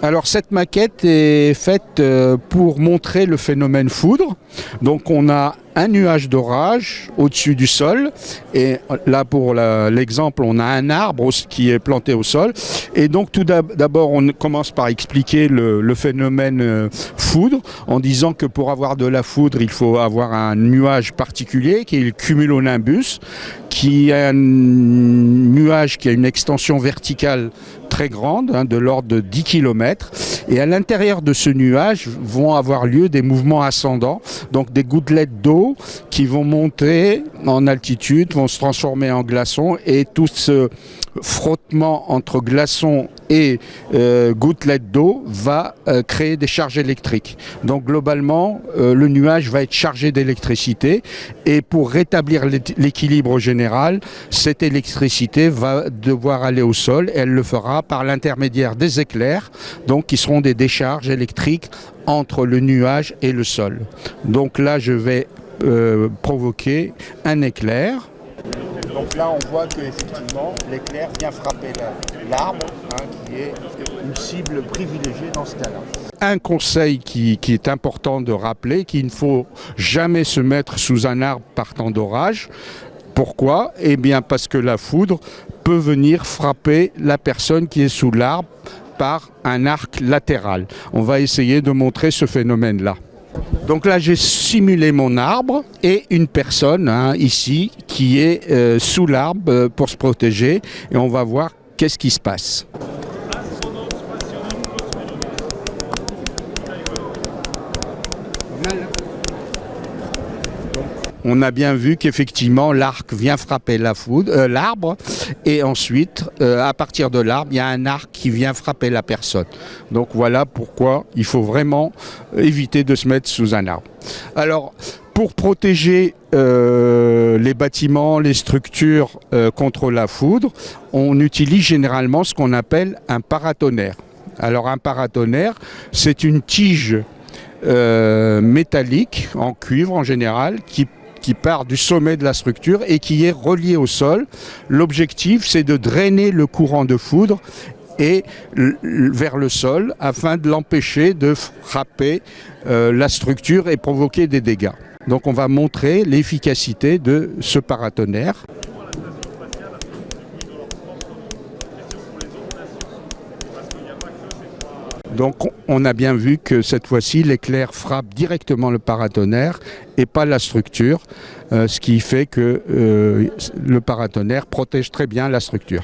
Alors cette maquette est faite pour montrer le phénomène foudre. Donc on a un nuage d'orage au-dessus du sol et là pour l'exemple on a un arbre qui est planté au sol et donc tout d'abord on commence par expliquer le phénomène foudre en disant que pour avoir de la foudre il faut avoir un nuage particulier qui est le cumulonimbus, qui est un nuage qui a une extension verticale très grande, de l'ordre de 10 km. Et à l'intérieur de ce nuage vont avoir lieu des mouvements ascendants, donc des gouttelettes d'eau qui vont monter en altitude, vont se transformer en glaçons et tout ce frottement entre glaçons et gouttelettes d'eau va créer des charges électriques. Donc globalement, le nuage va être chargé d'électricité et pour rétablir l'équilibre général, cette électricité va devoir aller au sol et elle le fera par l'intermédiaire des éclairs, donc qui seront des décharges électriques entre le nuage et le sol. Donc là, je vais provoquer un éclair. Donc là, on voit qu'effectivement, l'éclair vient frapper l'arbre, qui est une cible privilégiée dans ce cas-là. Un conseil qui est important de rappeler, qu'il ne faut jamais se mettre sous un arbre par temps d'orage. Pourquoi ? Eh bien parce que la foudre peut venir frapper la personne qui est sous l'arbre par un arc latéral. On va essayer de montrer ce phénomène-là. Donc là, j'ai simulé mon arbre et une personne ici qui est sous l'arbre pour se protéger et on va voir qu'est-ce qui se passe. On a bien vu qu'effectivement l'arc vient frapper l'arbre et ensuite à partir de l'arbre il y a un arc qui vient frapper la personne. Donc voilà pourquoi il faut vraiment éviter de se mettre sous un arbre. Alors pour protéger les bâtiments, les structures contre la foudre, on utilise généralement ce qu'on appelle un paratonnerre. Alors un paratonnerre, c'est une tige métallique en cuivre en général qui part du sommet de la structure et qui est relié au sol. L'objectif, c'est de drainer le courant de foudre et vers le sol afin de l'empêcher de frapper la structure et provoquer des dégâts. Donc on va montrer l'efficacité de ce paratonnerre. Donc on a bien vu que cette fois-ci l'éclair frappe directement le paratonnerre et pas la structure, ce qui fait que le paratonnerre protège très bien la structure.